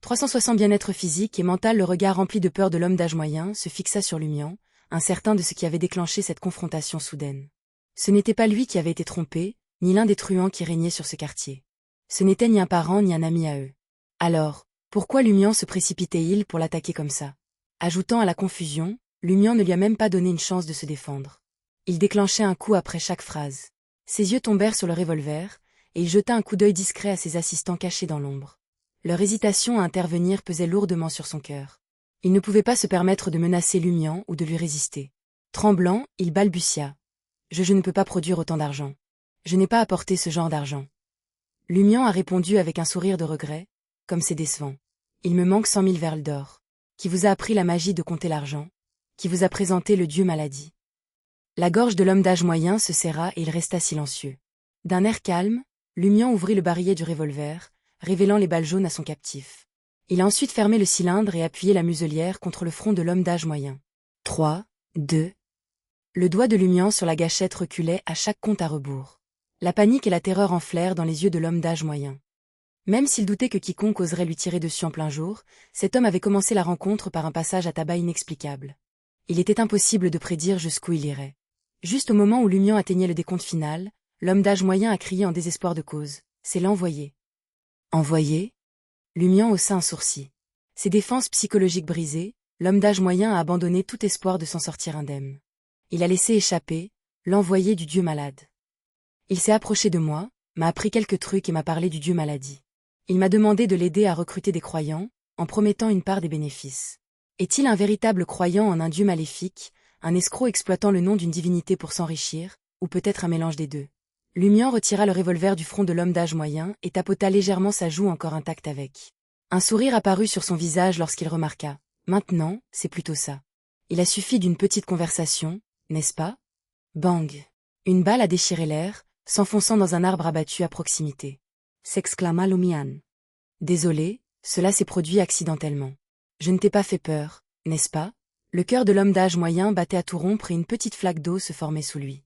360 bien-être physique et mental. Le regard rempli de peur de l'homme d'âge moyen se fixa sur Lumian, incertain de ce qui avait déclenché cette confrontation soudaine. Ce n'était pas lui qui avait été trompé, ni l'un des truands qui régnaient sur ce quartier. Ce n'était ni un parent ni un ami à eux. Alors, pourquoi Lumian se précipitait-il pour l'attaquer comme ça? Ajoutant à la confusion, Lumian ne lui a même pas donné une chance de se défendre. Il déclenchait un coup après chaque phrase. Ses yeux tombèrent sur le revolver, et il jeta un coup d'œil discret à ses assistants cachés dans l'ombre. Leur hésitation à intervenir pesait lourdement sur son cœur. Il ne pouvait pas se permettre de menacer Lumian ou de lui résister. Tremblant, il balbutia. Je ne peux pas produire autant d'argent. Je n'ai pas apporté ce genre d'argent. Lumian a répondu avec un sourire de regret, comme c'est décevant. Il me manque 100 000 verles d'or. Qui vous a appris la magie de compter l'argent? Qui vous a présenté le dieu maladie? La gorge de l'homme d'âge moyen se serra et il resta silencieux. D'un air calme, Lumian ouvrit le barillet du revolver, révélant les balles jaunes à son captif. Il a ensuite fermé le cylindre et appuyé la muselière contre le front de l'homme d'âge moyen. 3, 2. Le doigt de Lumian sur la gâchette reculait à chaque compte à rebours. La panique et la terreur enflèrent dans les yeux de l'homme d'âge moyen. Même s'il doutait que quiconque oserait lui tirer dessus en plein jour, cet homme avait commencé la rencontre par un passage à tabac inexplicable. Il était impossible de prédire jusqu'où il irait. Juste au moment où Lumian atteignait le décompte final, l'homme d'âge moyen a crié en désespoir de cause. C'est l'envoyé. Envoyé? Lumian haussa un sourcil. Ses défenses psychologiques brisées, l'homme d'âge moyen a abandonné tout espoir de s'en sortir indemne. Il a laissé échapper l'envoyé du dieu malade. Il s'est approché de moi, m'a appris quelques trucs et m'a parlé du dieu maladie. Il m'a demandé de l'aider à recruter des croyants, en promettant une part des bénéfices. Est-il un véritable croyant en un dieu maléfique, un escroc exploitant le nom d'une divinité pour s'enrichir, ou peut-être un mélange des deux? Lumian retira le revolver du front de l'homme d'âge moyen et tapota légèrement sa joue encore intacte avec. Un sourire apparut sur son visage lorsqu'il remarqua. Maintenant, c'est plutôt ça. Il a suffi d'une petite conversation, n'est-ce pas? Bang! Une balle a déchiré l'air, s'enfonçant dans un arbre abattu à proximité. S'exclama Lumian. Désolé, cela s'est produit accidentellement. Je ne t'ai pas fait peur, n'est-ce pas? Le cœur de l'homme d'âge moyen battait à tout rompre et une petite flaque d'eau se formait sous lui.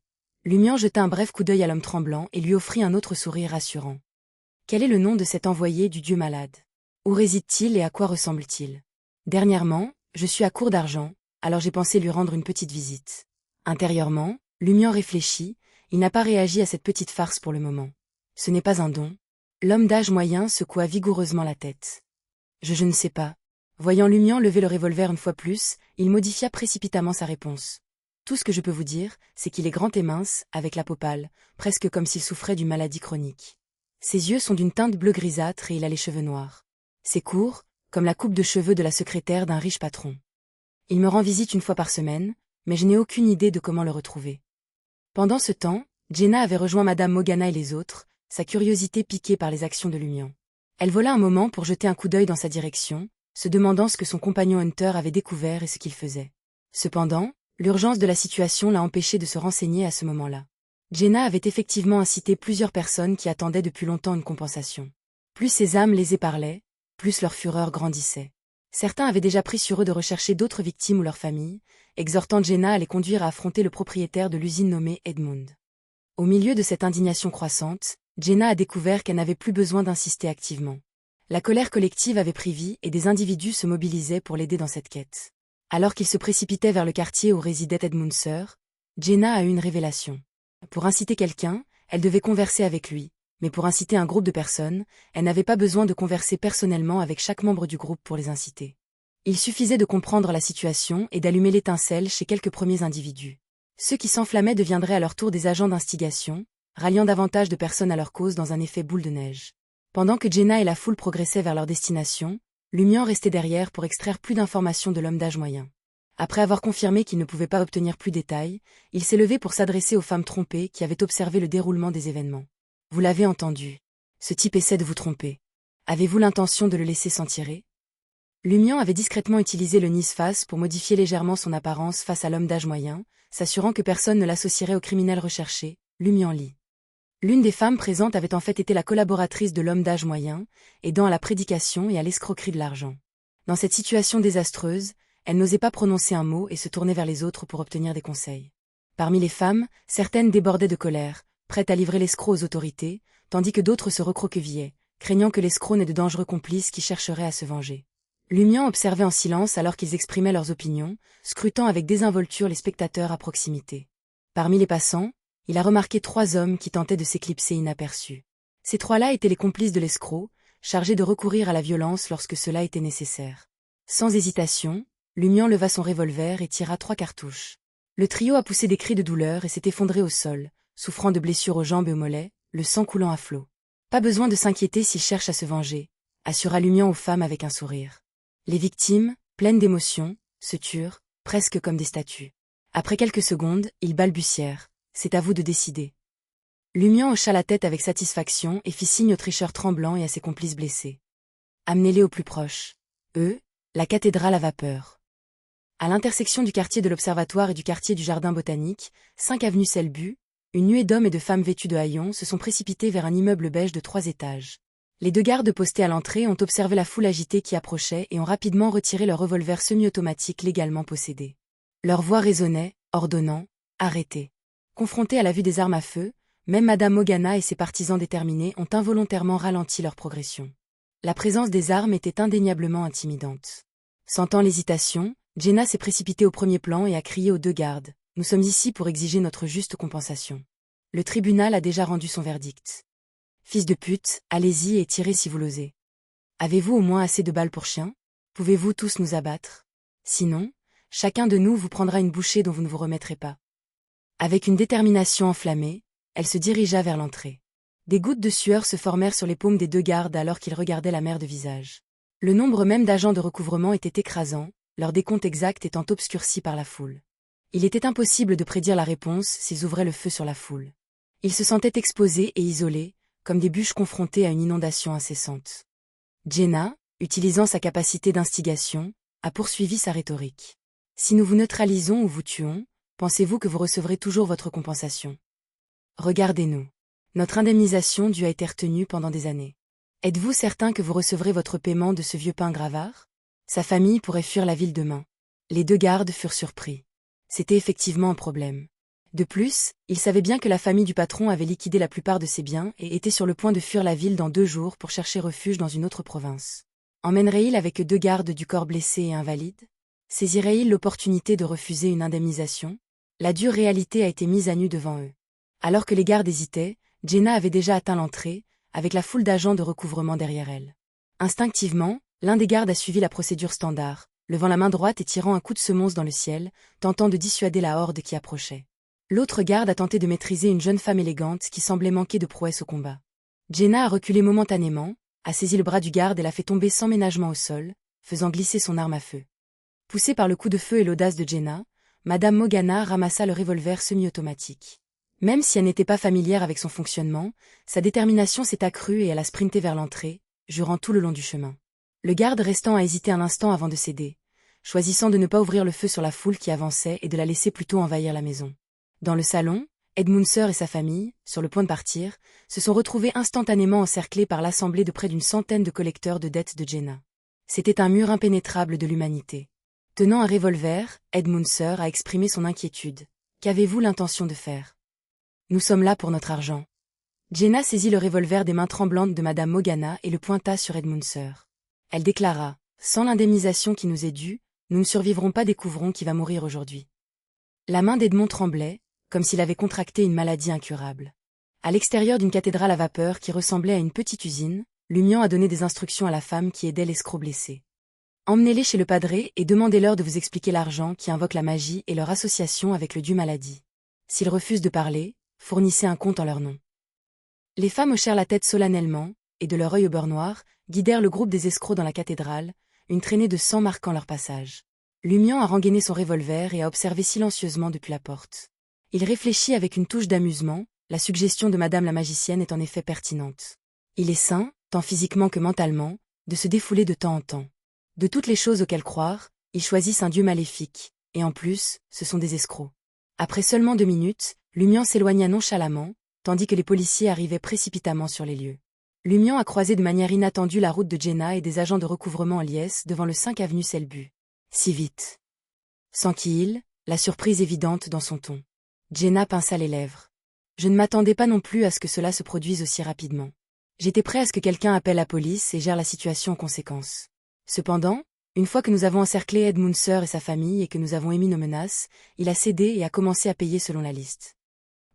Lumian jeta un bref coup d'œil à l'homme tremblant et lui offrit un autre sourire rassurant. Quel est le nom de cet envoyé du dieu malade? Où réside-t-il et à quoi ressemble-t-il? Dernièrement, je suis à court d'argent, alors j'ai pensé lui rendre une petite visite. Intérieurement, Lumian réfléchit, il n'a pas réagi à cette petite farce pour le moment. Ce n'est pas un don. L'homme d'âge moyen secoua vigoureusement la tête. Je ne sais pas. Voyant Lumian lever le revolver une fois plus, il modifia précipitamment sa réponse. Tout ce que je peux vous dire, c'est qu'il est grand et mince, avec la peau pâle, presque comme s'il souffrait d'une maladie chronique. Ses yeux sont d'une teinte bleu grisâtre et il a les cheveux noirs. C'est court, comme la coupe de cheveux de la secrétaire d'un riche patron. Il me rend visite une fois par semaine, mais je n'ai aucune idée de comment le retrouver. Pendant ce temps, Jenna avait rejoint Madame Morgana et les autres, sa curiosité piquée par les actions de Lumian. Elle vola un moment pour jeter un coup d'œil dans sa direction, se demandant ce que son compagnon Hunter avait découvert et ce qu'il faisait. Cependant, l'urgence de la situation l'a empêché de se renseigner à ce moment-là. Jenna avait effectivement incité plusieurs personnes qui attendaient depuis longtemps une compensation. Plus ces âmes lésées parlaient, plus leur fureur grandissait. Certains avaient déjà pris sur eux de rechercher d'autres victimes ou leurs familles, exhortant Jenna à les conduire à affronter le propriétaire de l'usine nommé Edmund. Au milieu de cette indignation croissante, Jenna a découvert qu'elle n'avait plus besoin d'insister activement. La colère collective avait pris vie et des individus se mobilisaient pour l'aider dans cette quête. Alors qu'il se précipitait vers le quartier où résidait Edmund's sœur, Jenna a eu une révélation. Pour inciter quelqu'un, elle devait converser avec lui, mais pour inciter un groupe de personnes, elle n'avait pas besoin de converser personnellement avec chaque membre du groupe pour les inciter. Il suffisait de comprendre la situation et d'allumer l'étincelle chez quelques premiers individus. Ceux qui s'enflammaient deviendraient à leur tour des agents d'instigation, ralliant davantage de personnes à leur cause dans un effet boule de neige. Pendant que Jenna et la foule progressaient vers leur destination, Lumian restait derrière pour extraire plus d'informations de l'homme d'âge moyen. Après avoir confirmé qu'il ne pouvait pas obtenir plus de détails, il s'est levé pour s'adresser aux femmes trompées qui avaient observé le déroulement des événements. Vous l'avez entendu. Ce type essaie de vous tromper. Avez-vous l'intention de le laisser s'en tirer? Lumian avait discrètement utilisé le Nisfas pour modifier légèrement son apparence face à l'homme d'âge moyen, s'assurant que personne ne l'associerait au criminel recherché, Lumian Lee. L'une des femmes présentes avait en fait été la collaboratrice de l'homme d'âge moyen, aidant à la prédication et à l'escroquerie de l'argent. Dans cette situation désastreuse, elle n'osait pas prononcer un mot et se tournait vers les autres pour obtenir des conseils. Parmi les femmes, certaines débordaient de colère, prêtes à livrer l'escroc aux autorités, tandis que d'autres se recroquevillaient, craignant que l'escroc n'ait de dangereux complices qui chercheraient à se venger. Lumian observait en silence alors qu'ils exprimaient leurs opinions, scrutant avec désinvolture les spectateurs à proximité. Parmi les passants, il a remarqué 3 hommes qui tentaient de s'éclipser inaperçus. Ces 3-là étaient les complices de l'escroc, chargés de recourir à la violence lorsque cela était nécessaire. Sans hésitation, Lumian leva son revolver et tira 3 cartouches. Le trio a poussé des cris de douleur et s'est effondré au sol, souffrant de blessures aux jambes et aux mollets, le sang coulant à flots. Pas besoin de s'inquiéter s'ils cherchent à se venger, assura Lumian aux femmes avec un sourire. Les victimes, pleines d'émotion, se turent, presque comme des statues. Après quelques secondes, ils balbutièrent. C'est à vous de décider. Lumian hocha la tête avec satisfaction et fit signe aux tricheurs tremblants et à ses complices blessés. Amenez-les au plus proche. Eux, la cathédrale à vapeur. À l'intersection du quartier de l'Observatoire et du quartier du Jardin botanique, 5 avenue Selbu, une nuée d'hommes et de femmes vêtus de haillons se sont précipités vers un immeuble beige de 3 étages. Les 2 gardes postés à l'entrée ont observé la foule agitée qui approchait et ont rapidement retiré leur revolver semi-automatique légalement possédé. Leur voix résonnait, ordonnant « Arrêtez ». Confrontés à la vue des armes à feu, même Madame Mogana et ses partisans déterminés ont involontairement ralenti leur progression. La présence des armes était indéniablement intimidante. Sentant l'hésitation, Jenna s'est précipitée au premier plan et a crié aux 2 gardes « Nous sommes ici pour exiger notre juste compensation. Le tribunal a déjà rendu son verdict. Fils de pute, allez-y et tirez si vous l'osez. Avez-vous au moins assez de balles pour chien? Pouvez-vous tous nous abattre? Sinon, chacun de nous vous prendra une bouchée dont vous ne vous remettrez pas. » Avec une détermination enflammée, elle se dirigea vers l'entrée. Des gouttes de sueur se formèrent sur les paumes des 2 gardes alors qu'ils regardaient la mère de visage. Le nombre même d'agents de recouvrement était écrasant, leur décompte exact étant obscurci par la foule. Il était impossible de prédire la réponse s'ils ouvraient le feu sur la foule. Ils se sentaient exposés et isolés, comme des bûches confrontées à une inondation incessante. Jenna, utilisant sa capacité d'instigation, a poursuivi sa rhétorique. « Si nous vous neutralisons ou vous tuons, pensez-vous que vous recevrez toujours votre compensation? Regardez-nous. Notre indemnisation due a été retenue pendant des années. Êtes-vous certain que vous recevrez votre paiement de ce vieux pain gravard? Sa famille pourrait fuir la ville demain. » Les 2 gardes furent surpris. C'était effectivement un problème. De plus, ils savaient bien que la famille du patron avait liquidé la plupart de ses biens et était sur le point de fuir la ville dans 2 jours pour chercher refuge dans une autre province. Emmènerait-il avec eux 2 gardes du corps blessés et invalides? Saisirait-il l'opportunité de refuser une indemnisation? La dure réalité a été mise à nu devant eux. Alors que les gardes hésitaient, Jenna avait déjà atteint l'entrée, avec la foule d'agents de recouvrement derrière elle. Instinctivement, l'un des gardes a suivi la procédure standard, levant la main droite et tirant un coup de semonce dans le ciel, tentant de dissuader la horde qui approchait. L'autre garde a tenté de maîtriser une jeune femme élégante qui semblait manquer de prouesse au combat. Jenna a reculé momentanément, a saisi le bras du garde et l'a fait tomber sans ménagement au sol, faisant glisser son arme à feu. Poussée par le coup de feu et l'audace de Jenna, Madame Mogana ramassa le revolver semi-automatique. Même si elle n'était pas familière avec son fonctionnement, sa détermination s'est accrue et elle a sprinté vers l'entrée, jurant tout le long du chemin. Le garde restant a hésité un instant avant de céder, choisissant de ne pas ouvrir le feu sur la foule qui avançait et de la laisser plutôt envahir la maison. Dans le salon, Edmundser et sa famille, sur le point de partir, se sont retrouvés instantanément encerclés par l'assemblée de près d'une centaine de collecteurs de dettes de Jenna. C'était un mur impénétrable de l'humanité. Tenant un revolver, Edmundser a exprimé son inquiétude. « Qu'avez-vous l'intention de faire? Nous sommes là pour notre argent. » Jenna saisit le revolver des mains tremblantes de Madame Mogana et le pointa sur Edmundser. Elle déclara « Sans l'indemnisation qui nous est due, nous ne survivrons pas des couvrons qui va mourir aujourd'hui. » La main d'Edmond tremblait, comme s'il avait contracté une maladie incurable. À l'extérieur d'une cathédrale à vapeur qui ressemblait à une petite usine, Lumian a donné des instructions à la femme qui aidait l'escroc blessé. Emmenez-les chez le padré et demandez-leur de vous expliquer l'argent qui invoque la magie et leur association avec le dieu maladie. S'ils refusent de parler, fournissez un compte en leur nom. Les femmes hochèrent la tête solennellement, et de leur œil au beurre noir, guidèrent le groupe des escrocs dans la cathédrale, une traînée de sang marquant leur passage. Lumian a rengainé son revolver et a observé silencieusement depuis la porte. Il réfléchit avec une touche d'amusement, la suggestion de Madame la magicienne est en effet pertinente. Il est sain, tant physiquement que mentalement, de se défouler de temps en temps. De toutes les choses auxquelles croire, ils choisissent un dieu maléfique, et en plus, ce sont des escrocs. Après seulement 2 minutes, Lumian s'éloigna nonchalamment, tandis que les policiers arrivaient précipitamment sur les lieux. Lumian a croisé de manière inattendue la route de Jenna et des agents de recouvrement en liesse devant le 5 avenue Selbu. Si vite. S'enquille, la surprise évidente dans son ton. Jenna pinça les lèvres. Je ne m'attendais pas non plus à ce que cela se produise aussi rapidement. J'étais prêt à ce que quelqu'un appelle la police et gère la situation en conséquence. Cependant, une fois que nous avons encerclé Ed Munzer et sa famille et que nous avons émis nos menaces, il a cédé et a commencé à payer selon la liste.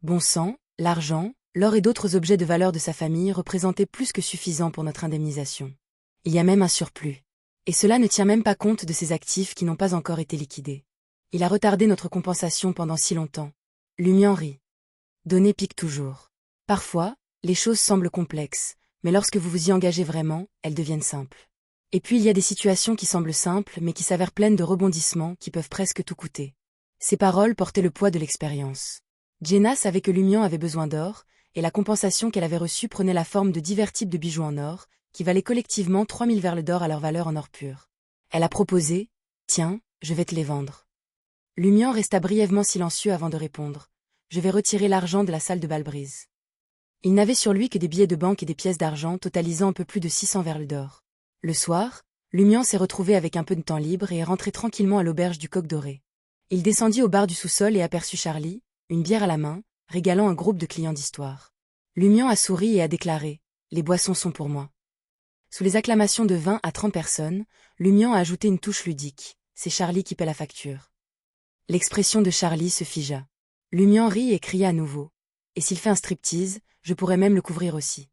Bon sang, l'argent, l'or et d'autres objets de valeur de sa famille représentaient plus que suffisant pour notre indemnisation. Il y a même un surplus. Et cela ne tient même pas compte de ses actifs qui n'ont pas encore été liquidés. Il a retardé notre compensation pendant si longtemps. Lumian rit. Donner pique toujours. Parfois, les choses semblent complexes, mais lorsque vous vous y engagez vraiment, elles deviennent simples. Et puis il y a des situations qui semblent simples mais qui s'avèrent pleines de rebondissements qui peuvent presque tout coûter. Ces paroles portaient le poids de l'expérience. Jenna savait que Lumian avait besoin d'or, et la compensation qu'elle avait reçue prenait la forme de divers types de bijoux en or, qui valaient collectivement 3000 verles d'or à leur valeur en or pur. Elle a proposé « Tiens, je vais te les vendre ». Lumian resta brièvement silencieux avant de répondre « Je vais retirer l'argent de la salle de Balbrise ». Il n'avait sur lui que des billets de banque et des pièces d'argent totalisant un peu plus de 600 verles d'or. Le soir, Lumian s'est retrouvé avec un peu de temps libre et est rentré tranquillement à l'auberge du Coq Doré. Il descendit au bar du sous-sol et aperçut Charlie, une bière à la main, régalant un groupe de clients d'histoire. Lumian a souri et a déclaré « Les boissons sont pour moi ». Sous les acclamations de 20 à 30 personnes, Lumian a ajouté une touche ludique « C'est Charlie qui paie la facture ». L'expression de Charlie se figea. Lumian rit et cria à nouveau « Et s'il fait un striptease, je pourrais même le couvrir aussi ».